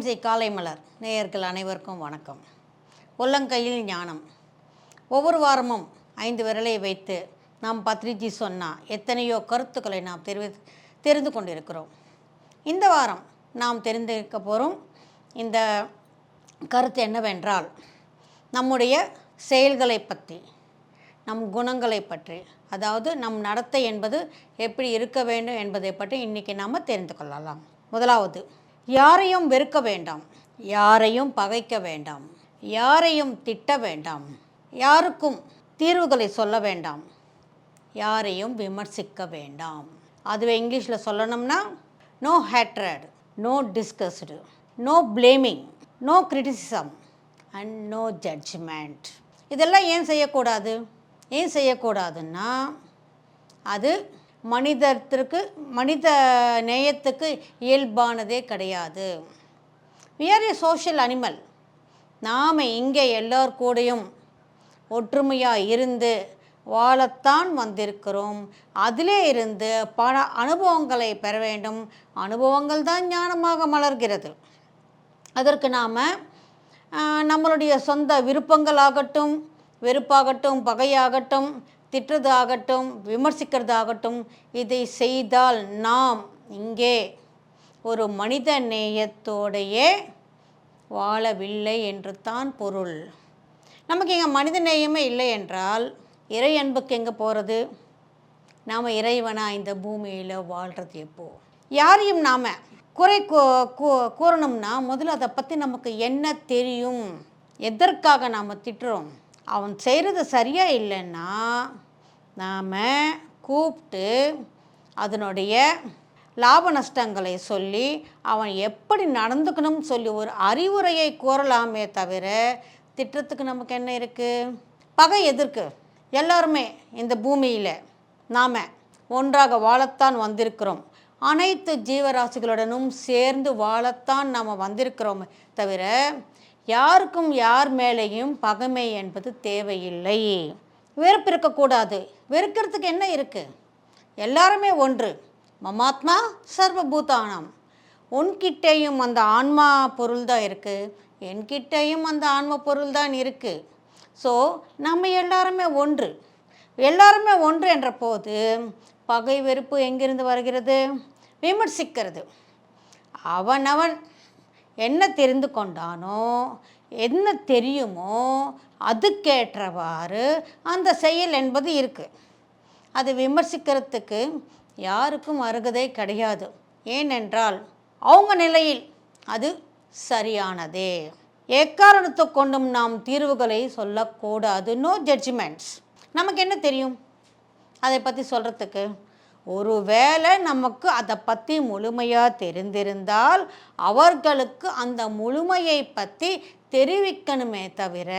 இன்னிசை காலை மலர் நேயர்கள் அனைவருக்கும் வணக்கம். உள்ளங்கையில் ஞானம். ஒவ்வொரு வாரமும் 5 விரலை வைத்து நாம் பத்ரிஜி சொன்னால் எத்தனையோ கருத்துக்களை நாம் தெரிந்து கொண்டிருக்கிறோம். இந்த வாரம் நாம் தெரிந்திருக்க போகிறோம். இந்த கருத்து என்னவென்றால், நம்முடைய செயல்களை பற்றி, நம் குணங்களை பற்றி, அதாவது நம் நடத்தை என்பது எப்படி இருக்க வேண்டும் என்பதை பற்றி இன்றைக்கி நாம் தெரிந்து கொள்ளலாம். முதலாவது, யாரையும் வெறுக்க வேண்டாம், யாரையும் பகைக்க வேண்டாம், யாரையும் திட்ட வேண்டாம், யாருக்கும் தீர்வுகளை சொல்ல வேண்டாம், யாரையும் விமர்சிக்க வேண்டாம். அதுவே இங்கிலீஷில் சொல்லணும்னா, no hatred, no disgust, no blaming, no criticism and no judgment. இதெல்லாம் ஏன் செய்யக்கூடாதுன்னா, அது மனித நேயத்துக்கு இயல்பானதே கிடையாது. we are a social animal. நாம் இங்கே எல்லோர் கூடயும் ஒற்றுமையாக இருந்து வாழத்தான் வந்திருக்கிறோம். அதிலே இருந்து பல அனுபவங்களை பெற வேண்டும். அனுபவங்கள் தான் ஞானமாக மலர்கிறது. அதற்கு நாம் நம்மளுடைய சொந்த விருப்பங்களாகட்டும், வெறுப்பாகட்டும், பகையாகட்டும், திட்டுறதாகட்டும், விமர்சிக்கிறதாகட்டும், இதை செய்தால் நாம் இங்கே ஒரு மனித நேயத்தோடையே வாழவில்லை என்று தான் பொருள். நமக்கு இங்கே மனித நேயமே இல்லை என்றால் இறை அன்புக்கு எங்கே போகிறது? நாம் இறைவனாக இந்த பூமியில் வாழ்கிறது எப்போ? யாரையும் நாம் குறை கூறணும்னா முதல்ல அதை பற்றி நமக்கு என்ன தெரியும், எதற்காக நாம் திட்டுறோம். அவன் செய்கிறது சரியாக இல்லைன்னா நாம் கூப்பிட்டு அதனுடைய லாப நஷ்டங்களை சொல்லி அவன் எப்படி நடந்துக்கணும்னு சொல்லி ஒரு அறிவுரையை கூறலாமே தவிர திட்டத்துக்கு நமக்கு என்ன இருக்குது? பகை எதற்கு? எல்லாருமே இந்த பூமியில் நாம் ஒன்றாக வாழத்தான் வந்திருக்கிறோம். அனைத்து ஜீவராசிகளுடனும் சேர்ந்து வாழத்தான் நாம் வந்திருக்கிறோம் தவிர யாருக்கும் யார் மேலேயும் பகைமை என்பது தேவையில்லை. வெறுப்பு இருக்கக்கூடாது. வெறுக்கிறதுக்கு என்ன இருக்குது? எல்லாருமே ஒன்று. மமாத்மா சர்வபூதானம். உன்கிட்டையும் அந்த ஆன்மா பொருள் தான் இருக்குது, என்கிட்டையும் அந்த ஆன்ம பொருள் தான் இருக்குது. ஸோ நம்ம எல்லாருமே ஒன்று. எல்லாருமே ஒன்று என்ற போது பகை வெறுப்பு எங்கிருந்து வருகிறது? விமர்சிக்கிறது. அவனவன் என்ன தெரிந்து கொண்டானோ, என்ன தெரியுமோ அதுக்கேற்றவாறு அந்த செயல் என்பது இருக்குது. அது விமர்சிக்கிறதுக்கு யாருக்கும் அருகதை கிடையாது. ஏனென்றால் அவங்க நிலையில் அது சரியானதே. எக்காரணத்தை கொண்டும் நாம் தீர்வுகளை சொல்லக்கூடாது. No judgments. நமக்கு என்ன தெரியும் அதை பற்றி சொல்கிறதுக்கு? ஒருவேளை நமக்கு அதை பற்றி முழுமையாக தெரிந்திருந்தால் அவர்களுக்கு அந்த முழுமையை பற்றி தெரிவிக்கணுமே தவிர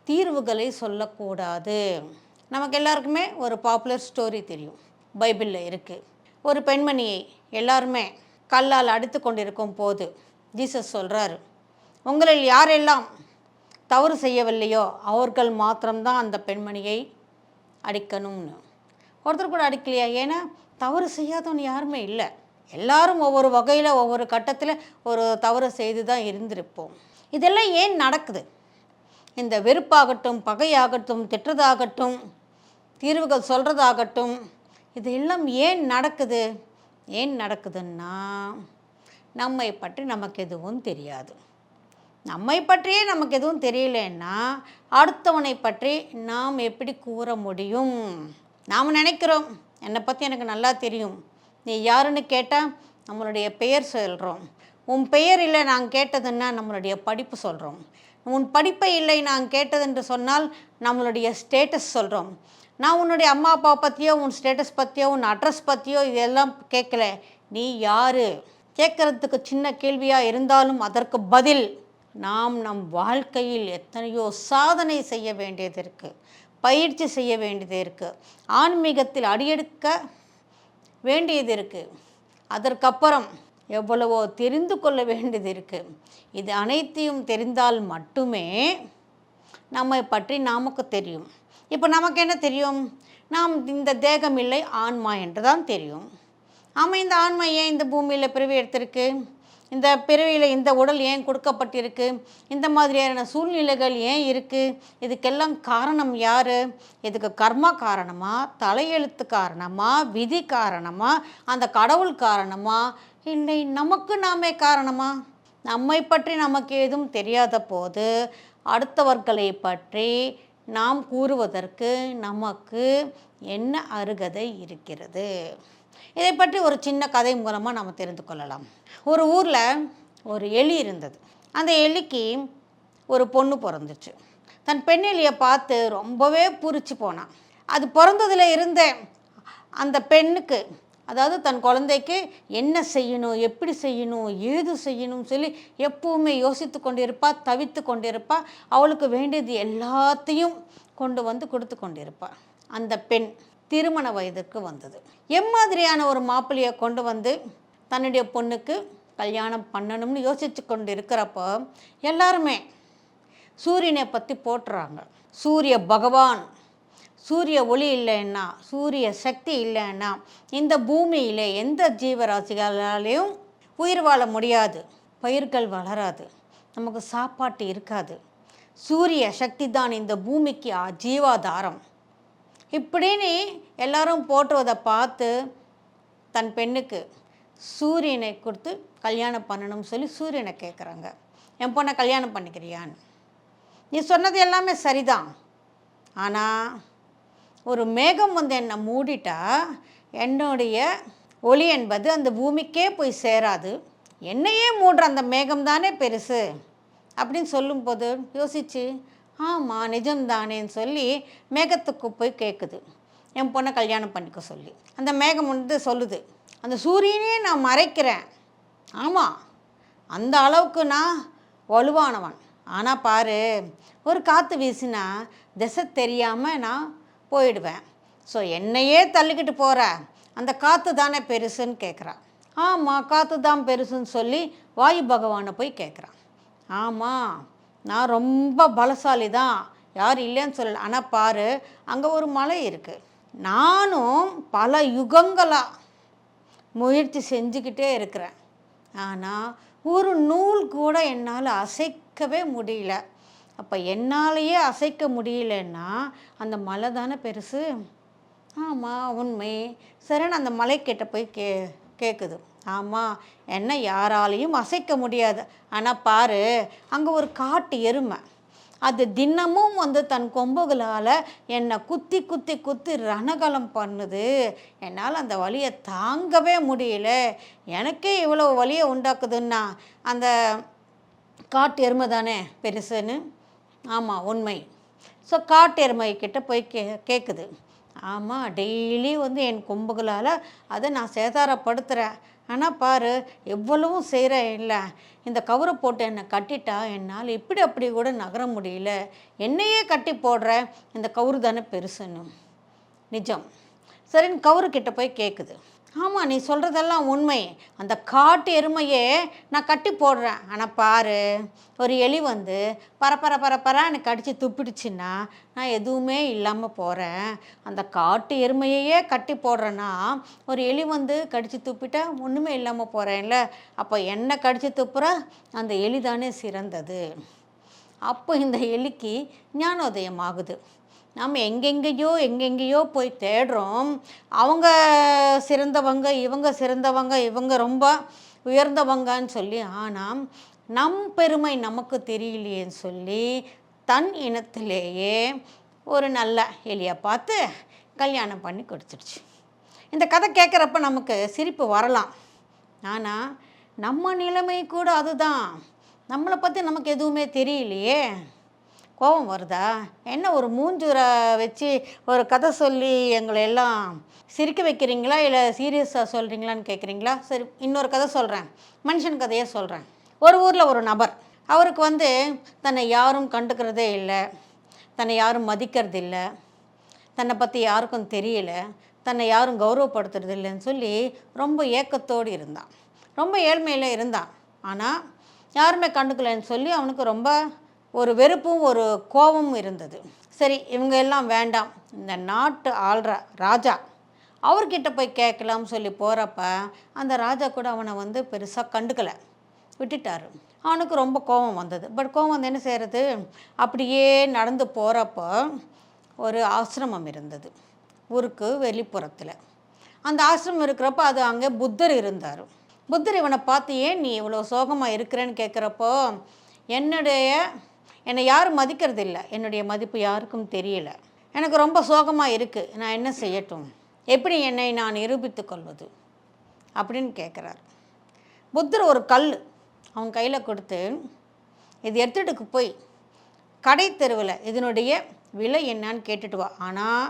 தீர்வுகளை சொல்லக்கூடாது. நமக்கு எல்லாருக்குமே ஒரு பாப்புலர் ஸ்டோரி தெரியும், பைபிளில் இருக்குது. ஒரு பெண்மணியை எல்லாருமே கல்லால் அடித்து கொண்டிருக்கும் போது ஜீசஸ் சொல்கிறாரு, உங்களில் யாரெல்லாம் தவறு செய்யவில்லையோ அவர்கள் மாத்திரம்தான் அந்த பெண்மணியை அடிக்கணும்னு. ஒருத்தர் கூட அடிக்கலையா? ஏன்னா தவறு செய்யாதவன் யாருமே இல்லை. எல்லாரும் ஒவ்வொரு வகையில் ஒவ்வொரு கட்டத்தில் ஒரு தவறு செய்து தான் இருந்திருப்போம். இதெல்லாம் ஏன் நடக்குது? இந்த வெறுப்பாகட்டும், பகையாகட்டும், திட்டுறதாகட்டும், தீர்வுகள் சொல்கிறதாகட்டும், இதெல்லாம் ஏன் நடக்குது? ஏன் நடக்குதுன்னா, நம்மை பற்றி நமக்கு எதுவும் தெரியாது. நம்மை பற்றியே நமக்கு எதுவும் தெரியலன்னா அடுத்தவனை பற்றி நாம் எப்படி கூற முடியும்? நாம் நினைக்கிறோம், என்னை பற்றி எனக்கு நல்லா தெரியும், நீ யாருன்னு கேட்டால் நம்மளுடைய பெயர் சொல்கிறோம். உன் பெயர் இல்லை நாங்கள் கேட்டதுன்னா நம்மளுடைய படிப்பு சொல்கிறோம். உன் படிப்பை இல்லை நாங்கள் கேட்டதுன்று சொன்னால் நம்மளுடைய ஸ்டேட்டஸ் சொல்கிறோம். நான் உன்னுடைய அம்மா அப்பா பற்றியோ, உன் ஸ்டேட்டஸ் பற்றியோ, உன் அட்ரஸ் பற்றியோ இதெல்லாம் கேட்கல. நீ யார் கேட்குறதுக்கு சின்ன கேள்வியாக இருந்தாலும் அதற்கு பதில் நாம் நம் வாழ்க்கையில் எத்தனையோ சாதனை செய்ய வேண்டியது இருக்குது, பயிற்சி செய்ய வேண்டியது இருக்குது, ஆன்மீகத்தில் அடியெடுக்க வேண்டியது இருக்குது, அதற்கப்புறம் எவ்வளவோ தெரிந்து கொள்ள வேண்டியது இருக்குது. இது அனைத்தையும் தெரிந்தால் மட்டுமே நம்மை பற்றி நமக்கு தெரியும். இப்போ நமக்கு என்ன தெரியும்? நாம் இந்த தேகம் இல்லை, ஆன்மா என்று தான் தெரியும். ஆமாம், இந்த ஆன்மா ஏன் இந்த பூமியில் பிறவி எடுத்திருக்கு? இந்த பிறவியில் இந்த உடல் ஏன் கொடுக்கப்பட்டிருக்கு, இந்த மாதிரியான சூழ்நிலைகள் ஏன் இருக்குது, இதுக்கெல்லாம் காரணம் யார்? இதுக்கு கர்மா காரணமா, தலையெழுத்து காரணமா, விதி காரணமா, அந்த கடவுள் காரணமா, இல்லை நமக்கு நாமே காரணமா? நம்மை பற்றி நமக்கு எதுவும் தெரியாத போது அடுத்தவர்களை பற்றி நாம் கூறுவதற்கு நமக்கு என்ன அருகதை இருக்கிறது? இதை பற்றி ஒரு சின்ன கதை மூலமாக நம்ம தெரிந்து கொள்ளலாம். ஒரு ஊரில் ஒரு எலி இருந்தது. அந்த எலிக்கு ஒரு பொண்ணு பிறந்துச்சு. தன் பெண் எலியை பார்த்து ரொம்பவே பூரிச்சு போனான். அது பிறந்ததில் இருந்த அந்த பெண்ணுக்கு, அதாவது தன் குழந்தைக்கு என்ன செய்யணும், எப்படி செய்யணும், ஏது செய்யணும்னு சொல்லி எப்பவுமே யோசித்து கொண்டிருப்பா, தவித்து கொண்டிருப்பா. அவளுக்கு வேண்டியது எல்லாத்தையும் கொண்டு வந்து கொடுத்து கொண்டிருப்பாள். அந்த பெண் திருமண வயதுக்கு வந்தது. எம்மாதிரியான ஒரு மாப்பிள்ளையை கொண்டு வந்து தன்னுடைய பொண்ணுக்கு கல்யாணம் பண்ணணும்னு யோசித்து கொண்டு இருக்கிறப்போ எல்லாருமே சூரியனை பற்றி போட்டுறாங்க. சூரிய பகவான், சூரிய ஒளி இல்லைன்னா, சூரிய சக்தி இல்லைன்னா இந்த பூமியில் எந்த ஜீவராசிகளாலேயும் உயிர் வாழ முடியாது, பயிர்கள் வளராது, நமக்கு சாப்பாட்டு இருக்காது. சூரிய சக்தி தான் இந்த பூமிக்கு ஜீவாதாரம். இப்படின்னு எல்லாரும் போட்டுவதை பார்த்து தன் பெண்ணுக்கு சூரியனை கொடுத்து கல்யாணம் பண்ணணும்னு சொல்லி சூரியனை கேட்குறாங்க. என் பொண்ணை கல்யாணம் பண்ணிக்கிறியான்னு. நீ சொன்னது எல்லாமே சரிதான், ஆனால் ஒரு மேகம் வந்து என்னை மூடிட்டா என்னுடைய ஒளி என்பது அந்த பூமிக்கே போய் சேராது, என்னையே மூடுற அந்த மேகம் தானே பெருசு அப்படின்னு சொல்லும்போது யோசிச்சு, ஆமாம் நிஜம்தானேன்னு சொல்லி மேகத்துக்கு போய் கேட்குது என் பொண்ணை கல்யாணம் பண்ணிக்க சொல்லி. அந்த மேகம் வந்து சொல்லுது, அந்த சூரியனே நான் மறைக்கிறேன், ஆமாம் அந்த அளவுக்கு நான் வலுவானவன், ஆனால் பாரு ஒரு காற்று வீசினா திசை தெரியாமல் நான் போயிடுவேன், ஸோ என்னையே தள்ளிக்கிட்டு போகிற அந்த காற்று தானே பெருசுன்னு கேட்குறான். ஆமாம் காற்று தான் பெருசுன்னு சொல்லி வாயு பகவானை போய் கேட்குறான். ஆமாம் நான் ரொம்ப பலசாலி தான், யார் இல்லைன்னு சொல்லலை, ஆனால் பாரு அங்கே ஒரு மலை இருக்குது, நானும் பல யுகங்களாக முயற்சி செஞ்சுக்கிட்டே இருக்கிறேன், ஆனால் ஒரு நூல் கூட என்னால் அசைக்கவே முடியல. அப்போ என்னாலேயே அசைக்க முடியலன்னா அந்த மலை தானே பெருசு. ஆமாம் உண்மை. சரின்னு அந்த மலைக்கிட்ட போய் கேட்குது. ஆமாம் என்ன யாராலையும் அசைக்க முடியாது, ஆனால் பாரு அங்கே ஒரு காட்டு எருமை, அது தினமும் வந்து தன் கொம்புகளால் என்னை குத்தி குத்தி குத்தி ரணகலம் பண்ணுது, என்னால் அந்த வலியை தாங்கவே முடியல, எனக்கே இவ்வளோ வலியை உண்டாக்குதுன்னா அந்த காட்டு எருமை தானே பெருசுன்னு. ஆமாம் உண்மை. ஸோ காட்டு எருமைக்கிட்ட போய் கேட்குது. ஆமாம் டெய்லி வந்து என் கொம்புகளால் அதை நான் சேதாரப்படுத்துகிறேன், ஆனால் பாரு எவ்வளவும் செய்கிறேன், இல்லை இந்த கவரை போட்டு என்னை கட்டிட்டா என்னால் இப்படி அப்படி கூட நகர முடியல, என்னையே கட்டி போடுற இந்த கவுரு தானே பெருசுன்னு. நிஜம். சரின்னு கவுருக்கிட்ட போய் கேட்குது. ஆமாம் நீ சொல்கிறதெல்லாம் உண்மை, அந்த காட்டு எருமையே நான் கட்டி போடுறேன், ஆனால் பாரு ஒரு எலி வந்து பரப்பரான்னு கடித்து துப்பிடுச்சுன்னா நான் எதுவுமே இல்லாமல் போகிறேன், அந்த காட்டு எருமையே கட்டி போடுறேன்னா ஒரு எலி வந்து கடித்து துப்பிட்டா ஒன்றுமே இல்லாமல் போகிறேன்ல, அப்போ என்ன கடித்து துப்புற அந்த எலி தானே சிறந்தது. அப்போ இந்த எலிக்கு ஞானோதயம் ஆகுது. நாம் எங்கெங்கேயோ போய் தேடுறோம், அவங்க சிறந்தவங்க, இவங்க சிறந்தவங்க, இவங்க ரொம்ப உயர்ந்தவங்கன்னு சொல்லி, ஆனால் நம் பெருமை நமக்கு தெரியலையேன்னு சொல்லி தன் இனத்திலேயே ஒரு நல்ல எலியை பார்த்து கல்யாணம் பண்ணி கொடுத்துடுச்சு. இந்த கதை கேட்குறப்ப நமக்கு சிரிப்பு வரலாம், ஆனால் நம்ம நிலைமை கூட அதுதான். நம்மளை பற்றி நமக்கு எதுவுமே தெரியலையே, கோபம் வருதா என்ன? ஒரு மூஞ்சுரை வச்சு ஒரு கதை சொல்லி எங்களை எல்லாம் சிரிக்க வைக்கிறீங்களா இல்லை சீரியஸாக சொல்கிறீங்களான்னு கேட்குறீங்களா? சரி இன்னொரு கதை சொல்கிறேன், மனுஷன் கதையே சொல்கிறேன். ஒரு ஊரில் ஒரு நபர், அவருக்கு வந்து தன்னை யாரும் கண்டுக்கிறதே இல்லை, தன்னை யாரும் மதிக்கிறது இல்லை, தன்னை பற்றி யாருக்கும் தெரியல, தன்னை யாரும் கௌரவப்படுத்துறது இல்லைன்னு சொல்லி ரொம்ப ஏக்கத்தோடு இருந்தான், ரொம்ப ஏழ்மையில் இருந்தான். ஆனால் யாருமே கண்டுக்கலைன்னு சொல்லி அவனுக்கு ரொம்ப ஒரு வெறுப்பும் ஒரு கோபமும் இருந்தது. சரி இவங்க எல்லாம் வேண்டாம், இந்த நாட்டு ஆள்ற ராஜா அவர்கிட்ட போய் கேட்கலாம்னு சொல்லி போகிறப்ப அந்த ராஜா கூட அவனை வந்து பெருசாக கண்டுக்கலை. விட்டுட்டார். அவனுக்கு ரொம்ப கோபம் வந்தது. பட் கோபம் வந்து என்ன செய்கிறது, அப்படியே நடந்து போகிறப்போ ஒரு ஆசிரமம் இருந்தது ஊருக்கு வெளிப்புறத்தில். அந்த ஆசிரமம் இருக்கிறப்ப அது அங்கே புத்தர் இருந்தார். புத்தர் இவனை பார்த்து, ஏன் நீ இவ்வளோ சோகமாக இருக்கிறேன்னு கேட்குறப்போ, என்னை யாரும் மதிக்கிறது இல்லை, என்னுடைய மதிப்பு யாருக்கும் தெரியல, எனக்கு ரொம்ப சோகமாக இருக்குது, நான் என்ன செய்யட்டும், எப்படி என்னை நான் நிரூபித்து கொள்வது அப்படின்னு கேட்குறார். புத்தர் ஒரு கல் அவன் கையில் கொடுத்து, இது எடுத்துகிட்டு போய் கடை தெருவில் இதனுடைய விலை என்னான்னு கேட்டுட்டு வா, ஆனால்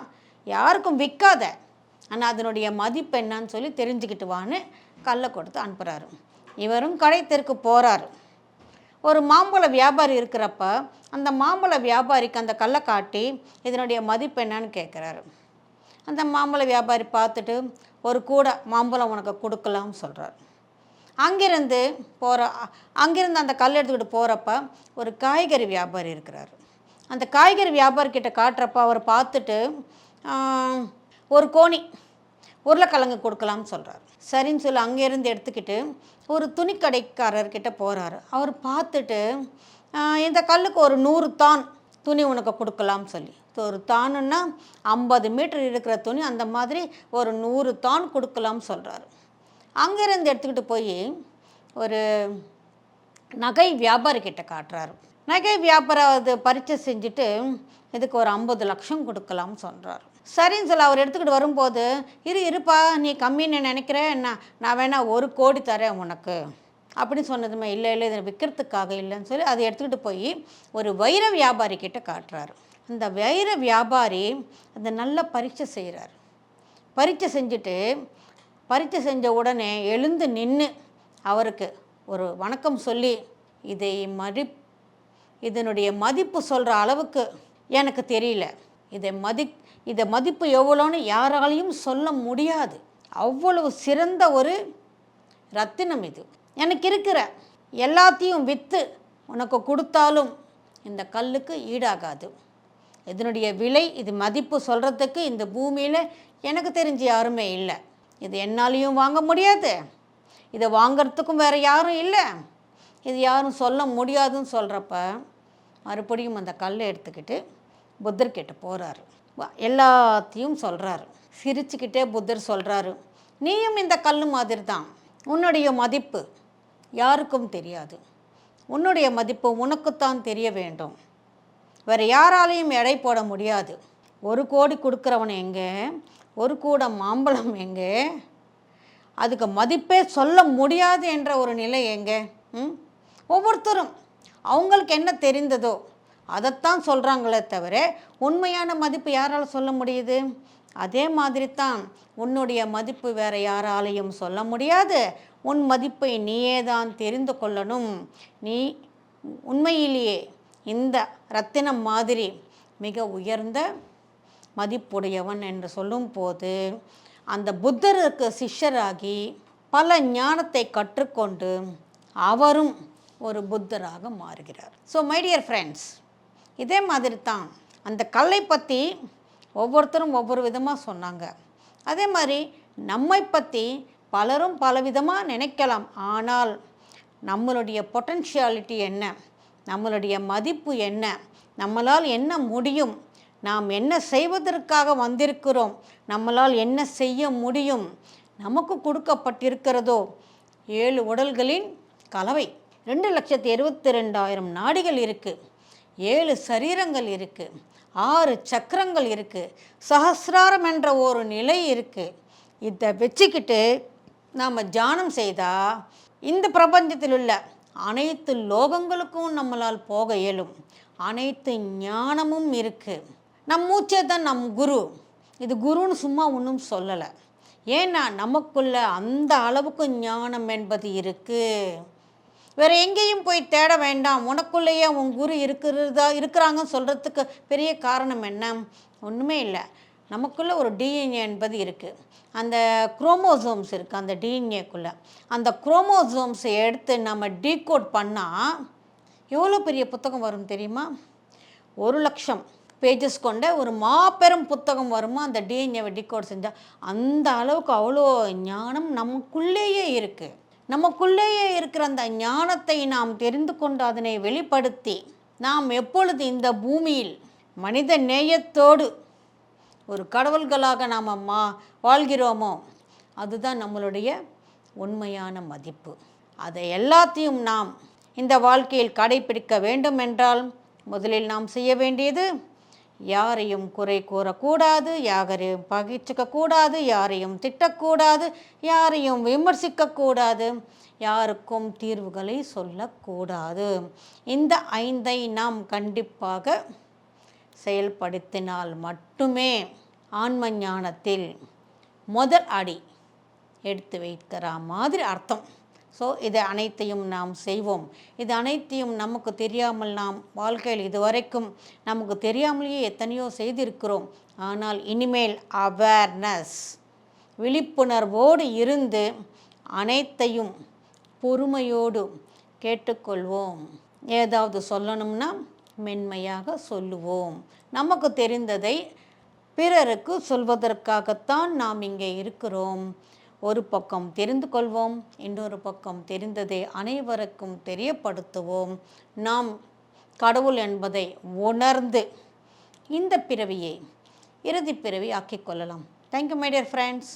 யாருக்கும் விற்காத, ஆனால் அதனுடைய மதிப்பு என்னான்னு சொல்லி தெரிஞ்சுக்கிட்டு வான்னு கல்லை கொடுத்து அனுப்புகிறாரு. இவரும் கடை தெருக்கு போகிறார். ஒரு மாம்பழ வியாபாரி இருக்கிறப்ப அந்த மாம்பழ வியாபாரிக்கு அந்த கல்லை காட்டி இதனுடைய மதிப்பு என்னான்னு கேட்குறாரு. அந்த மாம்பழ வியாபாரி பார்த்துட்டு ஒரு கூடை மாம்பழம் உனக்கு கொடுக்கலாம்னு சொல்கிறார். அங்கிருந்து அந்த கல் எடுத்துக்கிட்டு போகிறப்ப ஒரு காய்கறி வியாபாரி இருக்கிறார். அந்த காய்கறி வியாபாரிக்கிட்ட காட்டுறப்ப அவர் பார்த்துட்டு ஒரு கோணி உருளைக்கிழங்கு கொடுக்கலாம்னு சொல்கிறார். சரின்னு சொல்லி அங்கேருந்து எடுத்துக்கிட்டு ஒரு துணிக்கடைக்காரர்கிட்ட போகிறாரு. அவர் பார்த்துட்டு இந்த கல்லுக்கு ஒரு 100 தான் துணி உனக்கு கொடுக்கலாம்னு சொல்லி, ஒரு தானுன்னா 50 மீட்டர் இருக்கிற துணி, அந்த மாதிரி ஒரு 100 தான் கொடுக்கலாம்னு சொல்கிறாரு. அங்கேருந்து எடுத்துக்கிட்டு போய் ஒரு நகை வியாபாரிக்கிட்ட காட்டுறாரு. நகை வியாபாரம் அது பரீட்சை செஞ்சுட்டு இதுக்கு ஒரு 50 லட்சம் கொடுக்கலாம்னு சொல்கிறார். சரின்னு சொல்லி அவர் எடுத்துக்கிட்டு வரும்போது, இருப்பா நீ கம்மின்னு நினைக்கிறேன், நான் வேணா 1 கோடி தரேன் உனக்கு அப்படின்னு சொன்னதுமே, இல்லை இதை விற்கிறதுக்காக இல்லைன்னு சொல்லி அதை எடுத்துக்கிட்டு போய் ஒரு வைர வியாபாரிக்கிட்ட காட்டுறாரு. அந்த வைர வியாபாரி அதை நல்லா பரீட்சை செய்கிறார். பரீட்சை செஞ்ச உடனே எழுந்து நின்று அவருக்கு ஒரு வணக்கம் சொல்லி, இதனுடைய மதிப்பு சொல்கிற அளவுக்கு எனக்கு தெரியல, இதை மதிப்பு எவ்வளோன்னு யாராலையும் சொல்ல முடியாது, அவ்வளவு சிறந்த ஒரு ரத்தினம் இது, எனக்கு இருக்கிற எல்லாத்தையும் விற்று உனக்கு கொடுத்தாலும் இந்த கல்லுக்கு ஈடாகாது, இதனுடைய விலை இது மதிப்பு சொல்கிறதுக்கு இந்த பூமியில் எனக்கு தெரிஞ்சு யாருமே இல்லை, இது என்னாலையும் வாங்க முடியாது, இதை வாங்கிறதுக்கும் வேறு யாரும் இல்லை, இது யாரும் சொல்ல முடியாதுன்னு சொல்கிறப்ப மறுபடியும் அந்த கல்லை எடுத்துக்கிட்டு புத்தர்கிட்ட போகிறாரு. எல்லாத்தையும் சொல்கிறாரு. சிரிச்சுக்கிட்டே புத்தர் சொல்கிறாரு, நீயும் இந்த கல் மாதிரி தான், உன்னுடைய மதிப்பு யாருக்கும் தெரியாது, உன்னுடைய மதிப்பு உனக்குத்தான் தெரிய வேண்டும், வேறு யாராலையும் எடை போட முடியாது, 1 கோடி கொடுக்குறவன் எங்கே, 1 கூடை மாம்பழம் எங்கே, அதுக்கு மதிப்பே சொல்ல முடியாது என்ற ஒரு நிலை எங்கே? ஒவ்வொருத்தரும் அவங்களுக்கு என்ன தெரிந்ததோ அதைத்தான் சொல்கிறாங்களே தவிர உண்மையான மதிப்பு யாரால் சொல்ல முடியுது? அதே மாதிரி தான் உன்னுடைய மதிப்பு வேறு யாராலையும் சொல்ல முடியாது, உன் மதிப்பை நீயே தான் தெரிந்து கொள்ளணும், நீ உண்மையிலேயே இந்த ரத்தினம் மாதிரி மிக உயர்ந்த மதிப்புடையவன் என்று சொல்லும்போது அந்த புத்தருக்கு சிஷ்யராகி பல ஞானத்தை கற்றுக்கொண்டு அவரும் ஒரு புத்தராக மாறுகிறார். ஸோ மை டியர் ஃப்ரெண்ட்ஸ், இதே மாதிரி தான் அந்த கல்லை பற்றி ஒவ்வொருத்தரும் ஒவ்வொரு விதமாக சொன்னாங்க. அதே மாதிரி நம்மை பற்றி பலரும் பலவிதமாக நினைக்கலாம். ஆனால் நம்மளுடைய பொட்டன்ஷியாலிட்டி என்ன, நம்மளுடைய மதிப்பு என்ன, நம்மளால் என்ன முடியும், நாம் என்ன செய்வதற்காக வந்திருக்கிறோம், நம்மளால் என்ன செய்ய முடியும், நமக்கு கொடுக்கப்பட்டிருக்கிறதோ 7 உடல்களின் கலவை, 2,72,000 நாடிகள் இருக்குது, 7 சரீரங்கள் இருக்குது, 6 சக்கரங்கள் இருக்குது, சஹஸ்ராரம் என்ற ஒரு நிலை இருக்குது. இதை வச்சுக்கிட்டு நாம் தியானம் செய்தால் இந்த பிரபஞ்சத்தில் உள்ள அனைத்து லோகங்களுக்கும் நம்மளால் போக இயலும். அனைத்து ஞானமும் இருக்குது. நம் மூச்சே தான் நம் குரு. இது குருன்னு சும்மா ஒன்றும் சொல்லலை. ஏன்னா நமக்குள்ள அந்த அளவுக்கு ஞானம் என்பது இருக்குது. வேறு எங்கேயும் போய் தேட வேண்டாம். உனக்குள்ளேயே உன் குரு இருக்கிறாங்கன்னு சொல்கிறதுக்கு பெரிய காரணம் என்ன? ஒன்றுமே இல்லை. நமக்குள்ளே ஒரு டிஎன்ஏ என்பது இருக்குது. அந்த குரோமோசோம்ஸ் இருக்குது அந்த டிஎன்ஏக்குள்ளே. அந்த குரோமோசோம்ஸை எடுத்து நம்ம டீகோட் பண்ணால் எவ்வளோ பெரிய புத்தகம் வரும் தெரியுமா? 1,00,000 பேஜஸ் கொண்ட ஒரு மாபெரும் புத்தகம் வருமா அந்த டிஎன்ஏவை டீகோட் செஞ்சால். அந்த அளவுக்கு அவ்வளோ ஞானம் நமக்குள்ளேயே இருக்குது. நமக்குள்ளேயே இருக்கிற அந்த ஞானத்தை நாம் தெரிந்து கொண்டு அதனை வெளிப்படுத்தி நாம் எப்பொழுது இந்த பூமியில் மனித நேயத்தோடு ஒரு கடவுள்களாக நாம் வாழ்கிறோமோ அதுதான் நம்மளுடைய உண்மையான மதிப்பு. அதை எல்லாத்தையும் நாம் இந்த வாழ்க்கையில் கடைபிடிக்க வேண்டும் என்றால் முதலில் நாம் செய்ய வேண்டியது யாரையும் குறை கூறக்கூடாது, யாரையும் பகிர்ச்சிக்கக்கூடாது, யாரையும் திட்டக்கூடாது, யாரையும் விமர்சிக்கக்கூடாது, யாருக்கும் தீர்வுகளை சொல்லக்கூடாது. இந்த 5ஐ நாம் கண்டிப்பாக செயல்படுத்தினால் மட்டுமே ஆன்ம ஞானத்தில் முதல் அடி எடுத்து வைக்கிற மாதிரி அர்த்தம். ஸோ இதை அனைத்தையும் நாம் செய்வோம். இது அனைத்தையும் நமக்கு தெரியாமல் நாம் வாழ்க்கையில் இதுவரைக்கும் நமக்கு தெரியாமலேயே எத்தனையோ செய்திருக்கிறோம். ஆனால் இனிமேல் அவேர்னஸ் விழிப்புணர்வோடு இருந்து அனைத்தையும் பொறுமையோடு கேட்டுக்கொள்வோம். ஏதாவது சொல்லணும்னா மென்மையாக சொல்லுவோம். நமக்கு தெரிந்ததை பிறருக்கு சொல்வதற்காகத்தான் நாம் இங்கே இருக்கிறோம். ஒரு பக்கம் தெரிந்து கொள்வோம், இன்னொரு பக்கம் தெரிந்ததை அனைவருக்கும் தெரியப்படுத்துவோம். நாம் கடவுள் என்பதை உணர்ந்து இந்த பிறவியை இறுதி பிறவி ஆக்கிக்கொள்ளலாம். Thank you my dear friends.